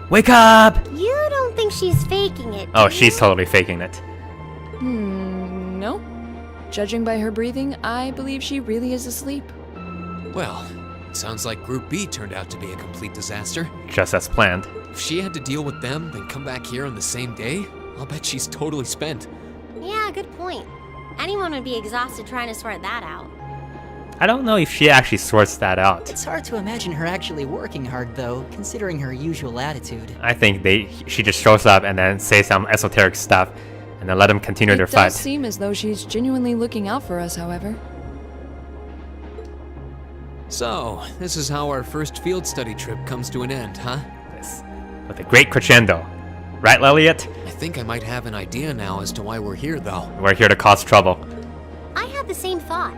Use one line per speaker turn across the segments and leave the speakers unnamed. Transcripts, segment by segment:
Wake up!
You don't think she's faking it,
Oh,
do
she's
you?
totally faking it.
No. Judging by her breathing, I believe she really is asleep.
Well, sounds like Group B turned out to be a complete disaster.
Just as planned.
If she had to deal with them, then come back here on the same day, I'll bet she's totally spent.
Yeah, good point. Anyone would be exhausted trying to sort that out.
I don't know if she actually sorts that out.
It's hard to imagine her actually working hard, though, considering her usual attitude.
I think she just shows up and then says some esoteric stuff and then let them continue their
It
fight.
does seem as though she's genuinely looking out for us, however.
So, this is how our first field study trip comes to an end, huh?
Yes. With a great crescendo. Right, Lilliot?
I think I might have an idea now as to why we're here, though.
We're here to cause trouble.
I had the same thought.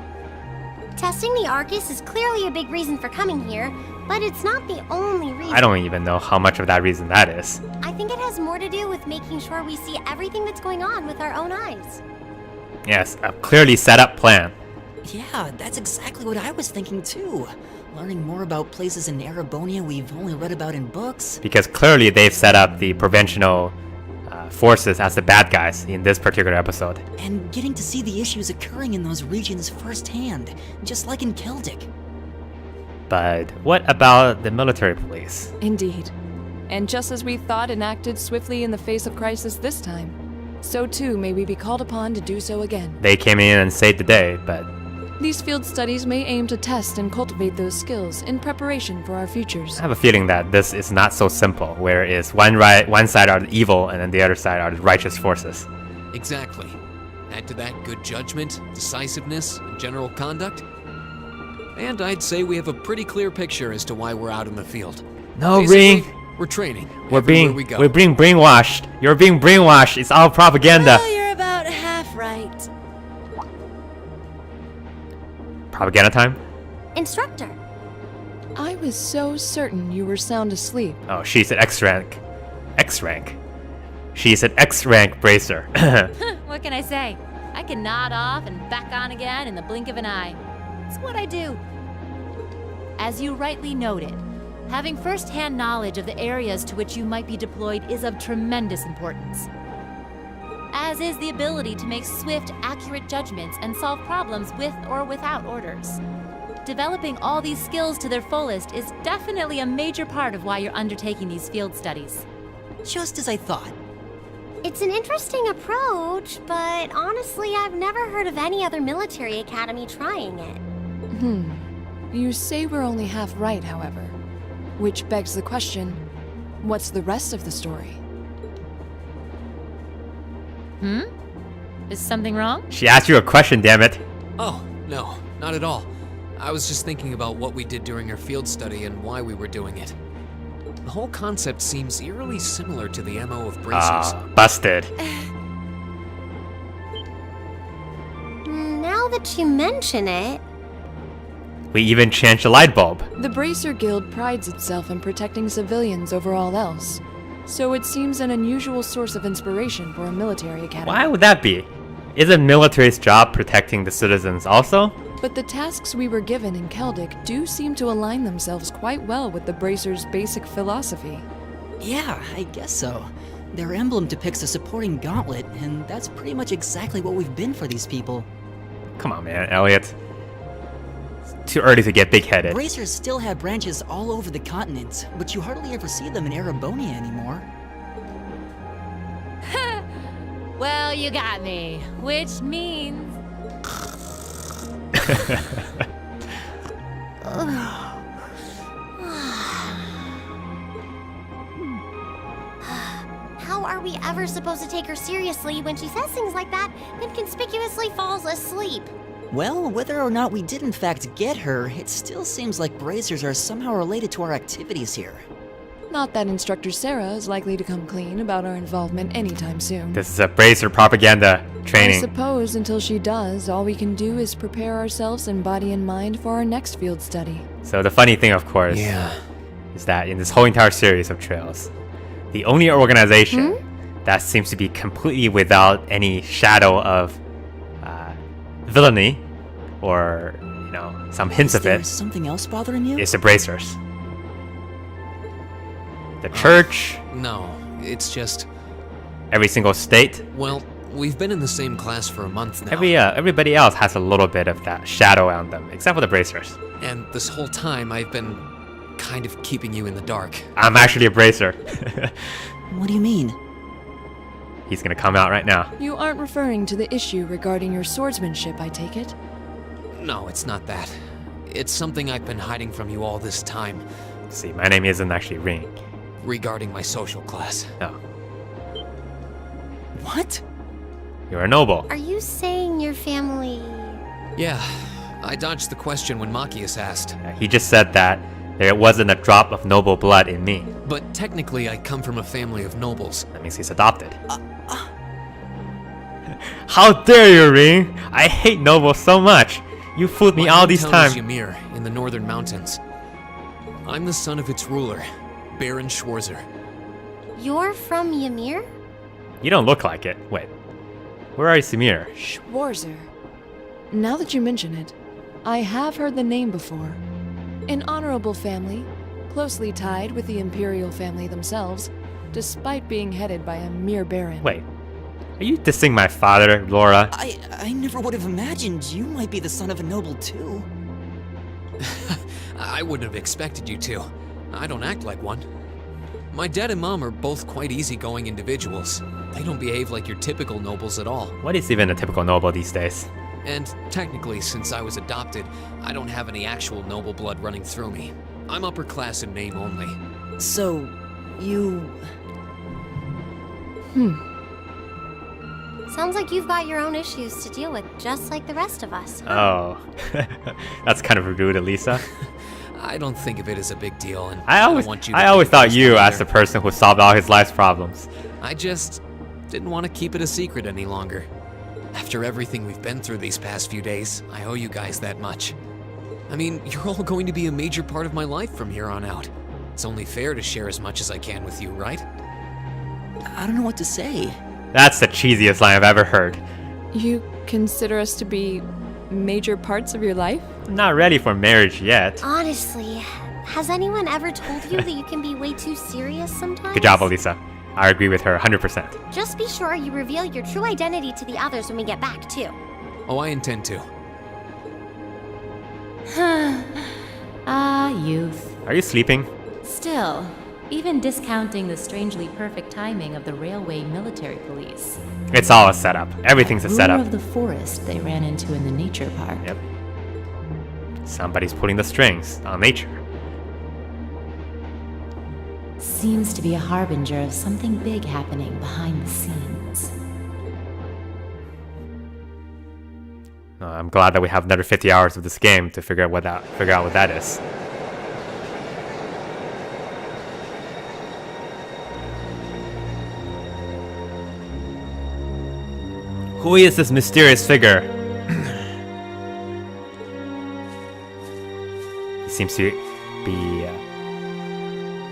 Testing the Arcus is clearly a big reason for coming here, but it's not the only reason.
I don't even know how much of that reason that is.
I think it has more to do with making sure we see everything that's going on with our own eyes.
Yes, a clearly set up plan.
Yeah, that's exactly what I was thinking too. Learning more about places in Erebonia we've only read about in books.
Because clearly they've set up the provincial forces as the bad guys in this particular episode.
And getting to see the issues occurring in those regions firsthand, just like in Celtic.
But what about the military police?
Indeed. And just as we thought and acted swiftly in the face of crisis this time, so too may we be called upon to do so again.
They came in and saved the day, but
These field studies may aim to test and cultivate those skills in preparation for our futures.
I have a feeling that this is not so simple, where it's one side are the evil and then the other side are the righteous forces.
Exactly. Add to that good judgment, decisiveness, and general conduct. And I'd say we have a pretty clear picture as to why we're out in the field.
No,
Basically,
Ring.
we're training.
We're
everywhere we go.
being brainwashed. You're being brainwashed. It's all propaganda.
Well, you're about half right.
Propaganda time?
Instructor,
I was so certain you were sound asleep.
Oh, she's an X rank. X rank. She's an X rank bracer.
What can I say? I can nod off and back on again in the blink of an eye. It's what I do. As you rightly noted, having first-hand knowledge of the areas to which you might be deployed is of tremendous importance. As is the ability to make swift, accurate judgments and solve problems with or without orders. Developing all these skills to their fullest is definitely a major part of why you're undertaking these field studies.
Just as I thought.
it's an interesting approach, but honestly, I've never heard of any other military academy trying it.
You say we're only half right, however. Which begs the question, what's the rest of the story?
Is something wrong?
She asked you a question, damn it.
Oh, no, not at all. I was just thinking about what we did during our field study and why we were doing it. The whole concept seems eerily similar to the MO of bracers.
Busted.
Now that you mention it,
We even changed the light bulb.
The Bracer Guild prides itself in protecting civilians over all else, so it seems an unusual source of inspiration for a military academy.
Why would that be? Isn't military's job protecting the citizens also?
But the tasks we were given in Celtic do seem to align themselves quite well with the Bracer's basic philosophy.
Yeah, I guess so. Their emblem depicts a supporting gauntlet, and that's pretty much exactly what we've been for these people.
Come on, man, Elliot. It's too early to get big-headed.
Bracers still have branches all over the continent, but you hardly ever see them in Erebonia anymore.
Well, you got me. Which means...
how are we ever supposed to take her seriously when she says things like that and conspicuously falls asleep?
Well, whether or not we did in fact get her, it still seems like bracers are somehow related to our activities here.
Not that Instructor Sarah is likely to come clean about our involvement anytime soon.
This is a bracer propaganda
I
training.
suppose until she does, all we can do is prepare ourselves in body and mind for our next field study.
So the funny thing, of course,
Yeah.
is that in this whole entire series of Trails, the only organization that seems to be completely without any shadow of villainy or, some hints
Is
of
there
it
something else bothering you?
is the Bracers. The church?
No, it's just,
Every single state?
well, we've been in the same class for a month now.
Everybody else has a little bit of that shadow on them, except for the bracers.
And this whole time I've been kind of keeping you in the dark.
I'm actually a bracer.
What do you mean?
He's gonna come out right now.
You aren't referring to the issue regarding your swordsmanship, I take it?
No, it's not that. It's something I've been hiding from you all this time
See, my name isn't actually Ring.
regarding my social class.
No,
What?
you're a noble.
Are you saying your family...
Yeah, I dodged the question when Machias asked.
He just said that there wasn't a drop of noble blood in me.
But technically, I come from a family of nobles.
That means he's adopted. How dare you, Ring? I hate nobles so much. You fooled me
My
all these
hometown
times.
is Ymir, in the northern mountains. I'm the son of its ruler, Baron Schwarzer.
You're from Ymir?
You don't look like it. Wait, where is Ymir?
Schwarzer. Now that you mention it, I have heard the name before. An honorable family, closely tied with the imperial family themselves, despite being headed by a mere baron.
Wait, are you dissing my father, Laura?
I never would have imagined you might be the son of a noble too.
I wouldn't have expected you to. I don't act like one. My dad and mom are both quite easygoing individuals. They don't behave like your typical nobles at all.
What is even a typical noble these days?
And technically, since I was adopted, I don't have any actual noble blood running through me. I'm upper class in name only.
So, you...
Sounds like you've got your own issues to deal with, just like the rest of us.
Oh, that's kind of rude, Elisa.
I don't think of it as a big deal, and
I always,
don't want you to
I always
think
thought
this
you
either.
as the person who solved all his life's problems.
I just didn't want to keep it a secret any longer. After everything we've been through these past few days, I owe you guys that much. I mean, you're all going to be a major part of my life from here on out. It's only fair to share as much as I can with you, right?
I don't know what to say.
That's the cheesiest line I've ever heard.
You consider us to be major parts of your life?
I'm not ready for marriage yet.
Honestly, has anyone ever told you that you can be way too serious sometimes?
Good job, Elisa. I agree with her 100%.
Just be sure you reveal your true identity to the others when we get back, too.
Oh, I intend to.
Ah, youth.
Are you sleeping?
Still, even discounting the strangely perfect timing of the railway military police.
It's all a setup. Everything's a
Ruler
setup.
of the forest they ran into in the nature park.
Yep. Somebody's pulling the strings on nature.
Seems to be a harbinger of something big happening behind the scenes.
I'm glad that we have another 50 hours of this game to figure out what that is. Who is this mysterious figure? He seems to be.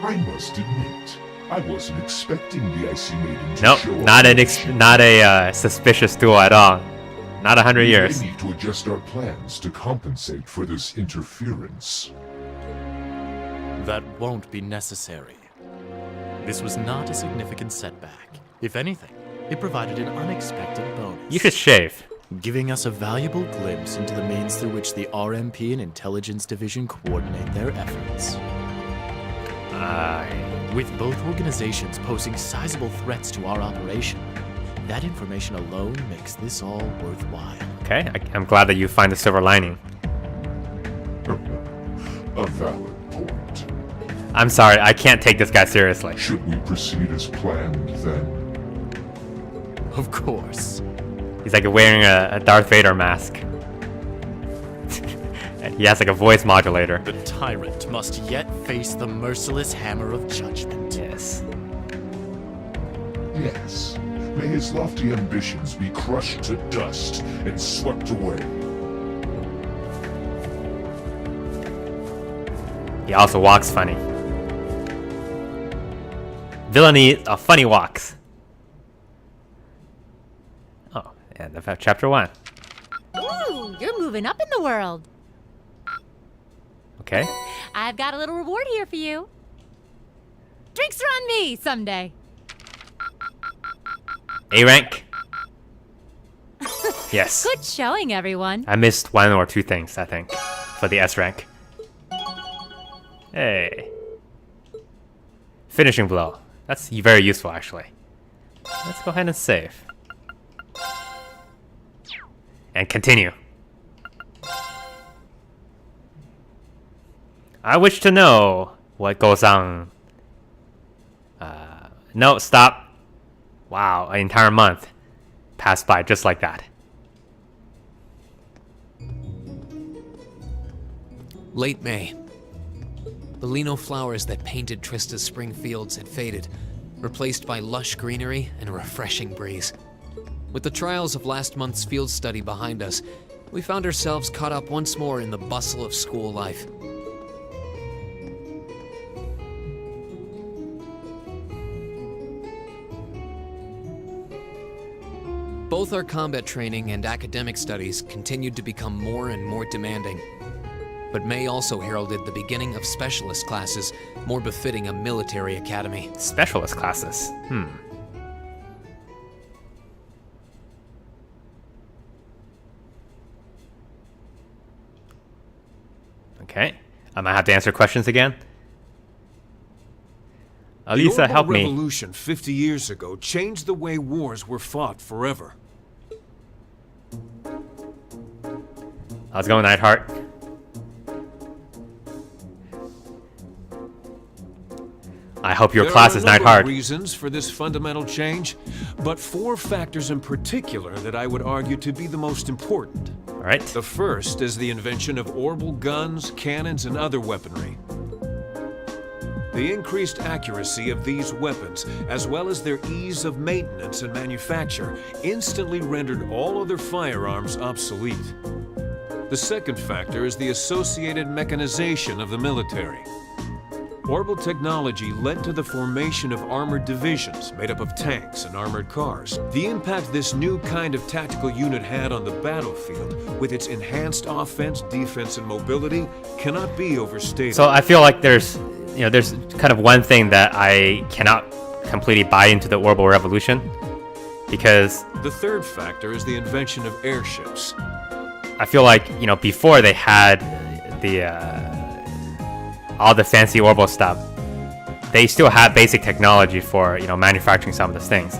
I must admit, I wasn't expecting the Icy Maiden to
Nope,
show up.
not a suspicious duel at all. Not 100
We
years.
may need to adjust our plans to compensate for this interference.
That won't be necessary. This was not a significant setback. If anything, it provided an unexpected bonus,
You should shave.
giving us a valuable glimpse into the means through which the RMP and Intelligence Division coordinate their efforts. With both organizations posing sizable threats to our operation, that information alone makes this all worthwhile.
Okay, I'm glad that you find the silver lining.
A valid point.
I'm sorry, I can't take this guy seriously.
Should we proceed as planned, then?
Of course.
He's like wearing a Darth Vader mask. And he has like a voice modulator.
The tyrant must yet face the merciless hammer of judgment.
Yes.
Yes. May his lofty ambitions be crushed to dust and swept away.
He also walks funny. Villainy are funny walks. Oh, and yeah, chapter 1.
Ooh, you're moving up in the world.
Okay.
I've got a little reward here for you. Drinks are on me someday.
A rank? Yes.
Good showing, everyone.
I missed 1 or 2 things, I think, for the S rank. Hey. Finishing blow. That's very useful, actually. Let's go ahead and save. And continue. I wish to know what goes on. No, stop. Wow, an entire month passed by just like that.
Late May. The lino flowers that painted Trista's spring fields had faded, replaced by lush greenery and a refreshing breeze. With the trials of last month's field study behind us, we found ourselves caught up once more in the bustle of school life. Both our combat training and academic studies continued to become more and more demanding. But May also heralded the beginning of specialist classes, more befitting a military academy.
Specialist classes. Okay. I might have to answer questions again. Alisa,
the
help
Orbital
me.
Revolution 50 years ago changed the way wars were fought forever.
How's it going, Neidhart? I hope your class is
There are a number
Neidhart.
of reasons for this fundamental change, but 4 factors in particular that I would argue to be the most important.
Alright.
The first is the invention of orbital guns, cannons, and other weaponry. The increased accuracy of these weapons, as well as their ease of maintenance and manufacture, instantly rendered all other firearms obsolete. The second factor is the associated mechanization of the military. Orbital technology led to the formation of armored divisions made up of tanks and armored cars. The impact this new kind of tactical unit had on the battlefield, with its enhanced offense, defense, and mobility, cannot be overstated.
So I feel like there's kind of one thing that I cannot completely buy into the Orbital Revolution, because
The third factor is the invention of airships.
I feel like, before they had the all the fancy orbital stuff, they still had basic technology for, manufacturing some of those things.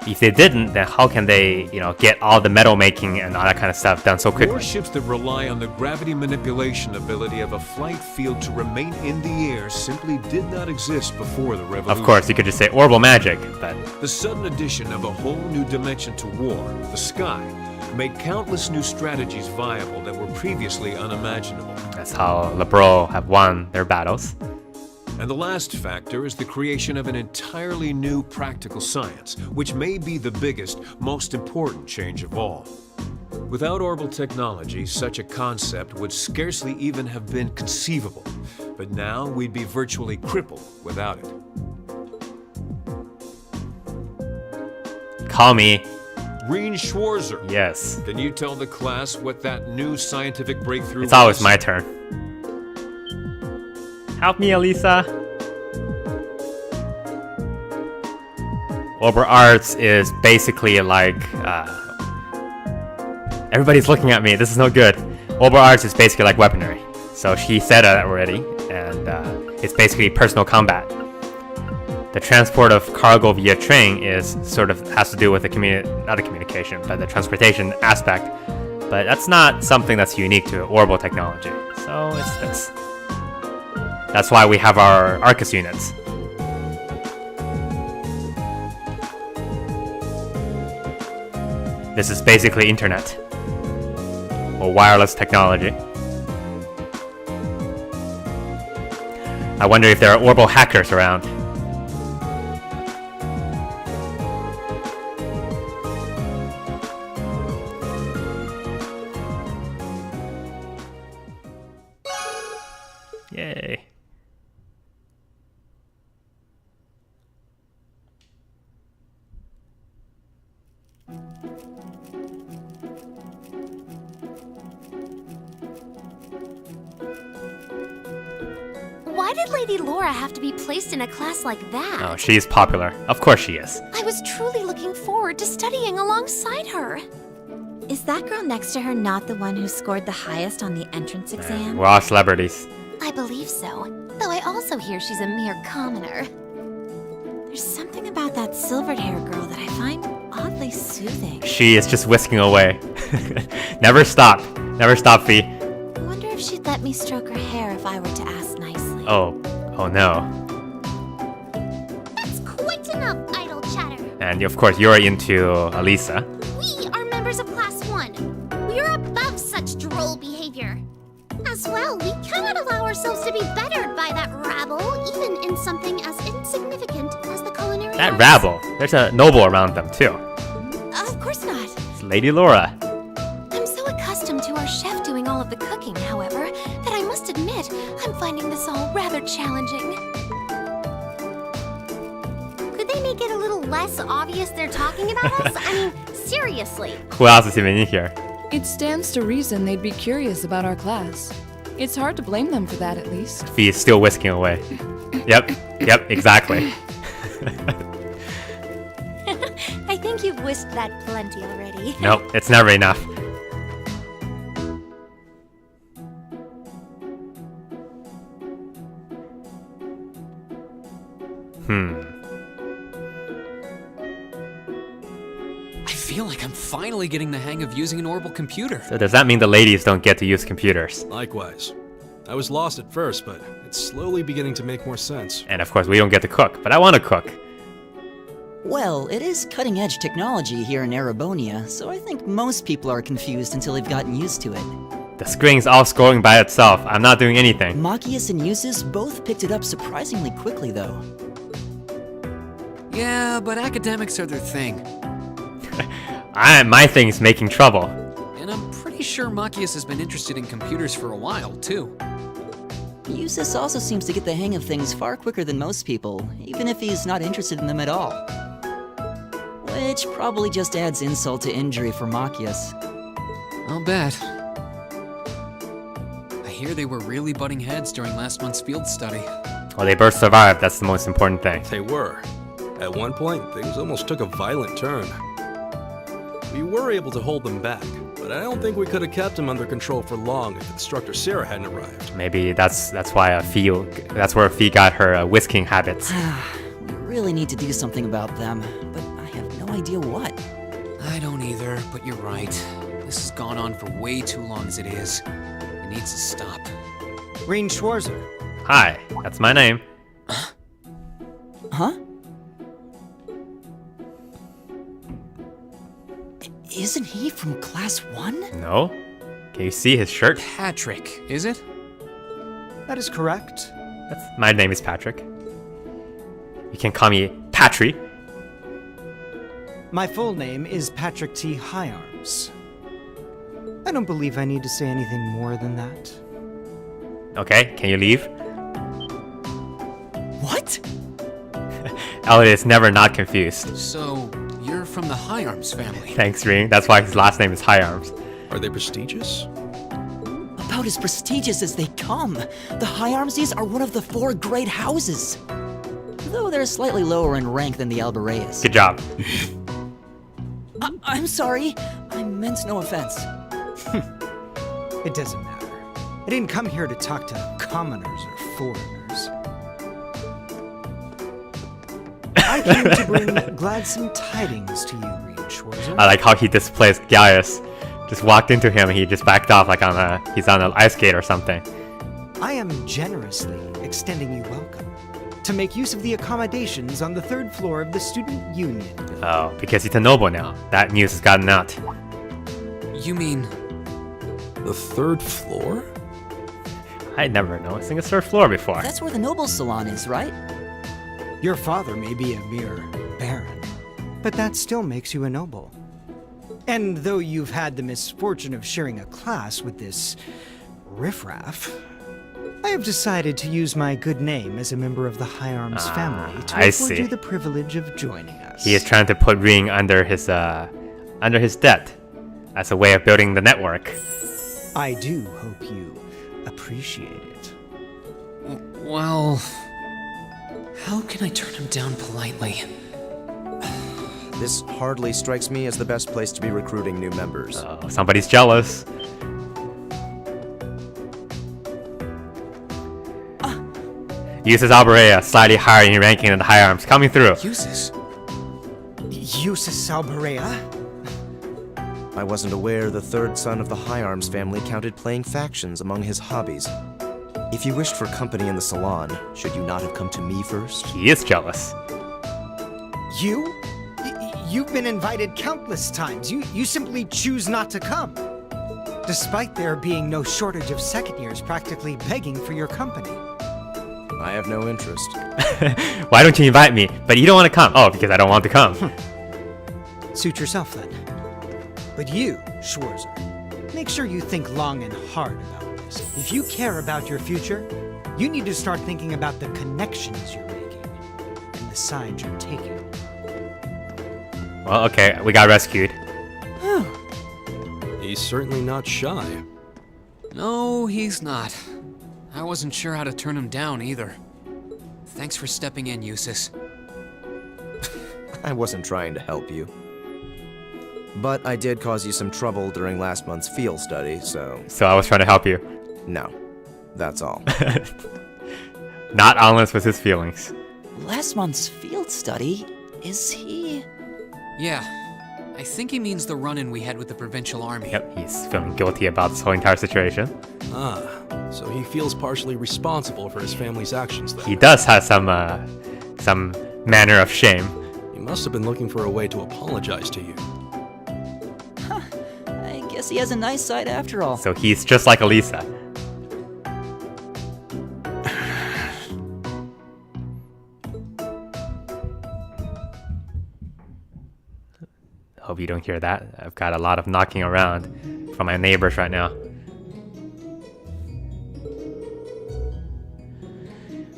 If they didn't, then how can they, get all the metal making and all that kind of stuff done so quickly?
Warships that rely on the gravity manipulation ability of a flight field to remain in the air simply did not exist before the revolution.
Of course, you could just say orbital magic, but
The sudden addition of a whole new dimension to war, the sky, made countless new strategies viable that were previously unimaginable.
that's how Lebro have won their battles.
And the last factor is the creation of an entirely new practical science, which may be the biggest, most important change of all. Without orbital technology, such a concept would scarcely even have been conceivable. But now we'd be virtually crippled without it.
Call me.
Reen Schwarzer.
Yes.
Can you tell the class what that new scientific breakthrough
It's always
was?
my turn. Help me, Alisa. Orbital Arts is basically like... everybody's looking at me. This is no good. Orbital Arts is basically like weaponry. So she said that already. And it's basically personal combat. The transport of cargo via train is has to do with the not the communication, but the transportation aspect. But that's not something that's unique to orbital technology. So it's this. That's why we have our Arcus units. This is basically internet or wireless technology. I wonder if there are orbital hackers around. Yay.
Why
Why did Lady Laura have to be placed in a class like that?
Oh, she's popular. Of course she is.
I was truly looking forward to studying alongside her.
Is that girl next to her not the one who scored the highest on the entrance exam?
We're all celebrities.
I believe so, though I also hear she's a mere commoner.
There's something about that silvered-haired girl that I find oddly soothing.
She is just whisking away. Never stop. Never stop, Fee.
I wonder if she'd let me stroke her hair if I were to ask nicely.
Oh no.
That's quite enough idle chatter.
And of course, you're into Alisa.
We are members of Class 1. We are above such droll behavior. As well, we cannot allow ourselves to be bettered by that rabble, even in something as insignificant as the culinary
That
arts.
rabble. There's a noble around them too.
Of course not.
It's Lady Laura.
I'm so accustomed to our chef doing all of the cooking, however, that I must admit I'm finding this all rather challenging.
Could they make it a little less obvious they're talking about us? I mean, seriously.
Who else is even in here?
It stands to reason they'd be curious about our class. It's hard to blame them for that, at least.
Fee is still whisking away. Yep, exactly.
I think you've whisked that plenty already.
Nope, it's never enough.
I feel like I'm finally getting the hang of using an orbital computer.
So does that mean the ladies don't get to use computers?
Likewise. I was lost at first, but it's slowly beginning to make more sense.
And of course, we don't get to cook, but I want to cook.
Well, it is cutting-edge technology here in Erebonia, so I think most people are confused until they've gotten used to it.
The screen's all scrolling by itself. I'm not doing anything.
Machias and Eustace both picked it up surprisingly quickly, though.
Yeah, but academics are their thing.
My thing's making trouble.
And I'm pretty sure Machias has been interested in computers for a while, too.
Eustace also seems to get the hang of things far quicker than most people, even if he's not interested in them at all. Which probably just adds insult to injury for Machias.
I'll bet. I hear they were really butting heads during last month's field study.
Well, they both survived. That's the most important thing.
They were. At one point, things almost took a violent turn. We were able to hold them back, but I don't think we could have kept them under control for long if Instructor Sarah hadn't arrived.
Maybe that's why that's where Fee got her whisking habits.
We really need to do something about them, but I have no idea what.
I don't either, but you're right. This has gone on for way too long as it is. It needs to stop.
Rean Schwarzer.
Hi, that's my name.
Huh? Isn't he from Class 1?
No? Can you see his shirt?
Patrick, is it?
That is correct.
My name is Patrick. You can call me Patry.
My full name is Patrick T. Hyarms. I don't believe I need to say anything more than that.
Okay, can you leave?
What?
Elliot is never not confused.
So, you're from the Hyarms family.
Thanks, Ring. That's why his last name is Hyarms.
Are they prestigious?
About as prestigious as they come. The Hyarmses are one of the 4 great houses. Though they're slightly lower in rank than the Albareas.
Good job.
I'm sorry. I meant no offense.
It doesn't matter. I didn't come here to talk to commoners or foreigners. I came to bring gladsome tidings to you, Rean Schwarzer.
I like how he displays Gaius. Just walked into him and he just backed off like he's on an ice skate or something.
I am generously extending you welcome to make use of the accommodations on the 3rd floor of the Student Union.
Oh, because he's a noble now. That news has gotten out.
You mean...
The 3rd floor?
I'd never noticed a 3rd floor before.
That's where the Noble's Salon is, right?
Your father may be a mere baron, but that still makes you a noble. And though you've had the misfortune of sharing a class with this riffraff, I have decided to use my good name as a member of the Hyarms family to afford you the privilege of joining us.
He is trying to put Ring under his debt as a way of building the network.
I do hope you appreciate it.
Well, how can I turn him down politely?
This hardly strikes me as the best place to be recruiting new members.
Oh, somebody's jealous. Uses Alberea, slightly higher in ranking than the High Arms, coming through.
Usus?
Usus Alberea?
I wasn't aware the third son of the High Arms family counted playing factions among his hobbies. If you wished for company in the salon, should you not have come to me first?
He is jealous.
You? You've been invited countless times. You simply choose not to come. Despite there being no shortage of second years practically begging for your company.
I have no interest.
Why don't you invite me? But you don't want to come. Oh, because I don't want to come.
Suit yourself then. But you, Schwarzer, make sure you think long and hard about this. If you care about your future, you need to start thinking about the connections you're making and the sides you're taking.
Well, okay, we got rescued.
He's certainly not shy.
No, he's not. I wasn't sure how to turn him down either. Thanks for stepping in, Usus.
I wasn't trying to help you. But I did cause you some trouble during last month's field study, so...
So I was trying to help you.
No, that's all.
Not honest with his feelings.
Last month's field study? Is he...
Yeah, I think he means the run-in we had with the provincial army.
Yep, he's feeling guilty about this whole entire situation.
Ah, so he feels partially responsible for his family's actions then.
He does have some manner of shame.
He must have been looking for a way to apologize to you.
I guess he has a nice side after all.
So he's just like Elisa. Hope you don't hear that. I've got a lot of knocking around from my neighbors right now.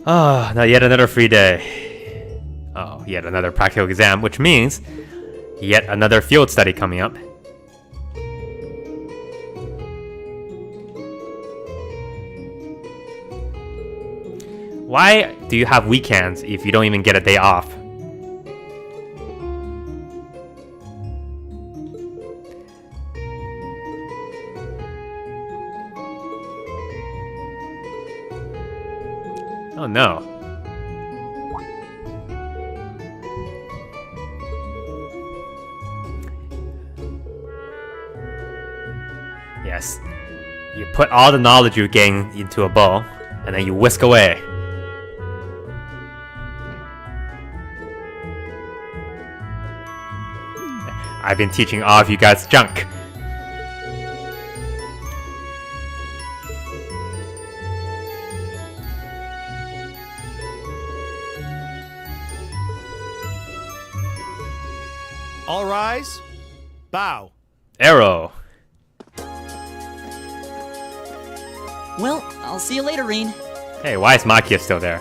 Oh, now yet another free day. Oh, yet another practical exam, which means yet another field study coming up. Why do you have weekends if you don't even get a day off? Oh no. Yes. You put all the knowledge you gain into a bowl, and then you whisk away. I've been teaching all of you guys junk.
All rise. Bow.
Arrow.
Well, I'll see you later, Reen.
Hey, why is Makia still there?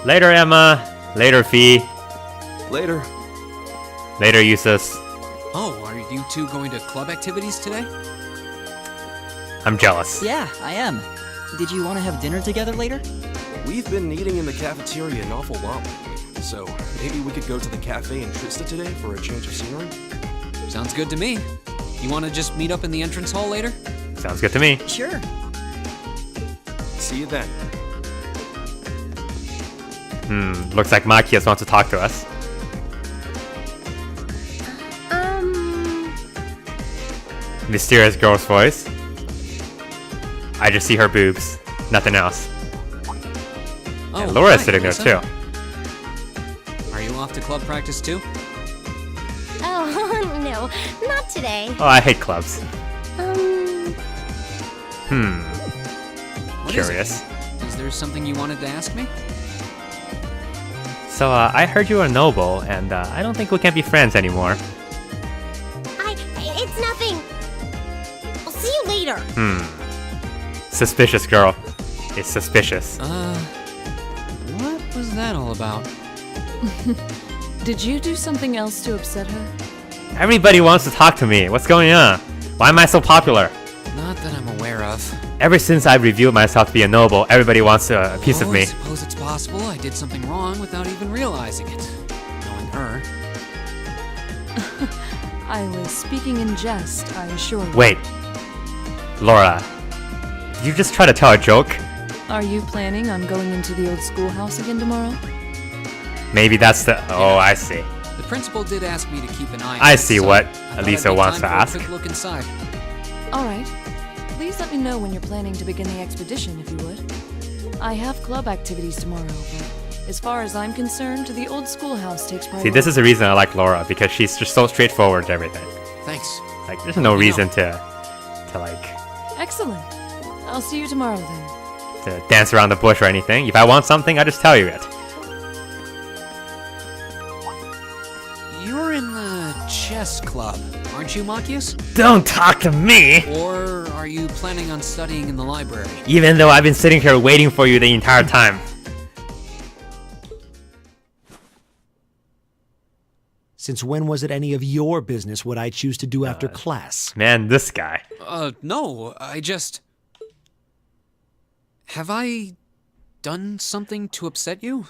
Later, Emma. Later, Fee.
Later.
Later, Usus.
Oh, are you two going to club activities today?
I'm jealous.
Yeah, I am. Did you want to have dinner together later?
We've been eating in the cafeteria an awful lot lately, so maybe we could go to the cafe in Trista today for a change of scenery?
Sounds good to me. You want to just meet up in the entrance hall later?
Sounds good to me.
Sure.
See you then.
Looks like Makias wants to talk to us. Mysterious girl's voice. I just see her boobs. Nothing else.
Oh,
and Laura's
hi,
sitting
Lisa.
there too.
Are you off to club practice too?
Oh, no, not today.
Oh, I hate clubs.
What
Curious.
Is there something you wanted to ask me?
So, I heard you are noble, and I don't think we can be friends anymore.
It's nothing. I'll see you later.
Suspicious girl. It's suspicious.
What was that all about?
Did you do something else to upset her?
Everybody wants to talk to me. What's going on? Why am I so popular?
Not that I'm aware of.
Ever since I revealed myself to be a noble, everybody wants a piece of
I
me.
suppose it's possible I did something wrong without even realizing it. Knowing her.
I was speaking in jest, I assure you.
Wait. Laura, did you just try to tell a joke?
Are you planning on going into the old schoolhouse again tomorrow?
Maybe that's the... Oh, I see.
The principal did ask me to keep an eye on
I
it,
see
so
what
I thought
Elisa
I'd make
wants
time
to
for
ask.
a quick look inside.
Alright. Please let me know when you're planning to begin the expedition, if you would. I have club activities tomorrow, but as far as I'm concerned, the old schoolhouse takes priority.
See, this is the reason I like Laura, because she's just so straightforward to everything.
Thanks.
Like, there's no reason to like,
Excellent. I'll see you tomorrow then.
to dance around the bush or anything. If I want something, I just tell you it.
You're in the chess club, aren't you, Machias?
Don't talk to me!
Or are you planning on studying in the library?
Even though I've been sitting here waiting for you the entire time.
Since when was it any of your business what I choose to do after class?
Man, this guy.
No, I just... Have I done something to upset you?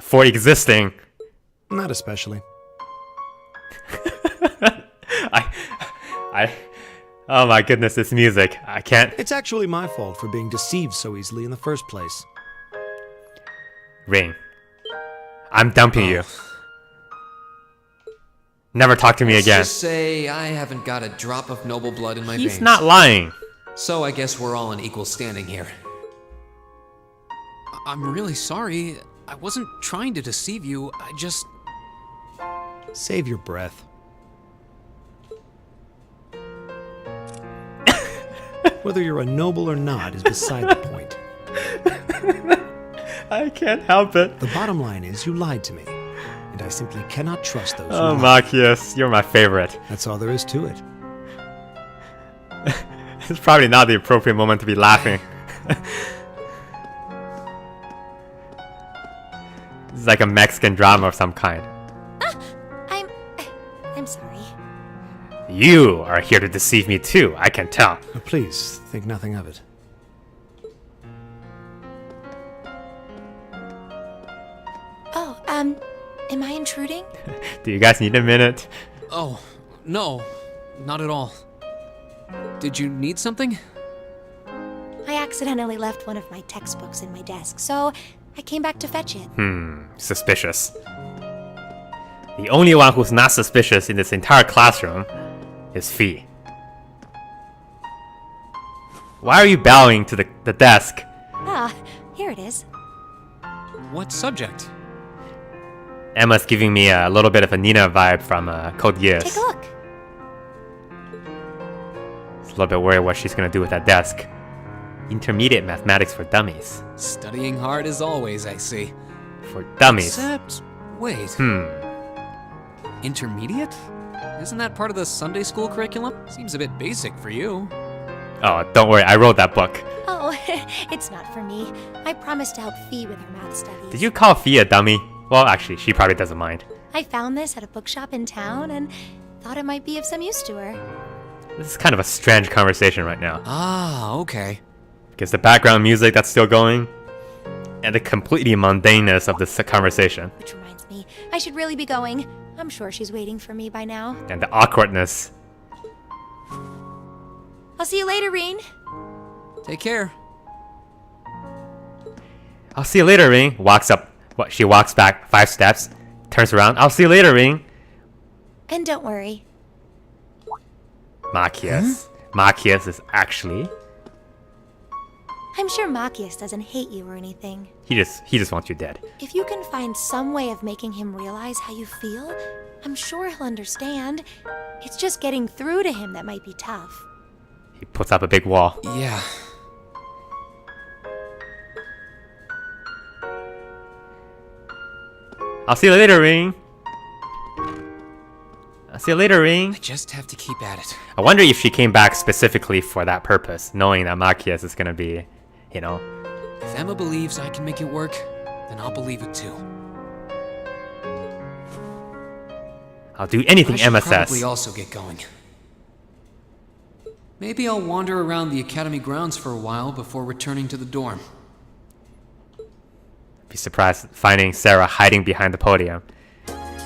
For existing.
Not especially.
Oh my goodness, this music. I can't.
It's actually my fault for being deceived so easily in the first place.
Ring. I'm dumping you. Never talk to me again.
Let's just say I haven't got a drop of noble blood in my veins.
He's not lying.
So I guess we're all on equal standing here. I'm really sorry. I wasn't trying to deceive you. I just...
Save your breath. Whether you're a noble or not is beside the point.
I can't help it.
The bottom line is you lied to me, and I simply cannot trust those
Oh,
who lie.
Machias, you're my favorite.
That's all there is to it.
It's probably not the appropriate moment to be laughing. It's like a Mexican drama of some kind.
I'm sorry.
You are here to deceive me too, I can tell.
Please, think nothing of it.
Oh, am I intruding?
Do you guys need a minute?
Oh, no. Not at all. Did you need something?
I accidentally left one of my textbooks in my desk, so I came back to fetch it.
Suspicious. The only one who's not suspicious in this entire classroom is Fee. Why are you bowing to the desk?
Ah, here it is.
What subject?
Emma's giving me a little bit of a Nina vibe from Code Geass.
Take a look.
It's a little bit worried what she's gonna do with that desk. Intermediate mathematics for dummies.
Studying hard as always, I see.
For dummies.
Except, wait. Intermediate? Isn't that part of the Sunday school curriculum? Seems a bit basic for you.
Oh, don't worry, I wrote that book.
Oh, it's not for me. I promised to help Fee with her math studies.
Did you call Fee a dummy? Well, actually, she probably doesn't mind.
I found this at a bookshop in town and thought it might be of some use to her.
This is kind of a strange conversation right now.
Ah, okay.
Because the background music that's still going, and the completely mundaneness of this conversation,
Which reminds me, I should really be going. I'm sure she's waiting for me by now.
and the awkwardness.
I'll see you later, Reen.
Take care.
I'll see you later, Ring. Walks up. What? She walks back 5 steps, turns around. I'll see you later, Ring.
And don't worry.
Machias. Machias is actually.
I'm sure Machias doesn't hate you or anything.
He just wants you dead.
If you can find some way of making him realize how you feel, I'm sure he'll understand. It's just getting through to him that might be tough.
He puts up a big wall.
Yeah.
I'll see you later, Ring. I'll see you later, Ring.
I just have to keep at it.
I wonder if she came back specifically for that purpose, knowing that Machias is gonna be, you know.
If Emma believes I can make it work, then I'll believe it too.
I'll do anything
I should
Emma
probably
says.
also get going. Maybe I'll wander around the academy grounds for a while before returning to the dorm.
Be surprised finding Sarah hiding behind the podium.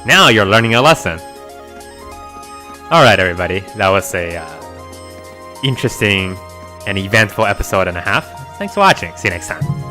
Now you're learning a lesson. Alright everybody, that was a interesting and eventful episode and a half. Thanks for watching. See you next time.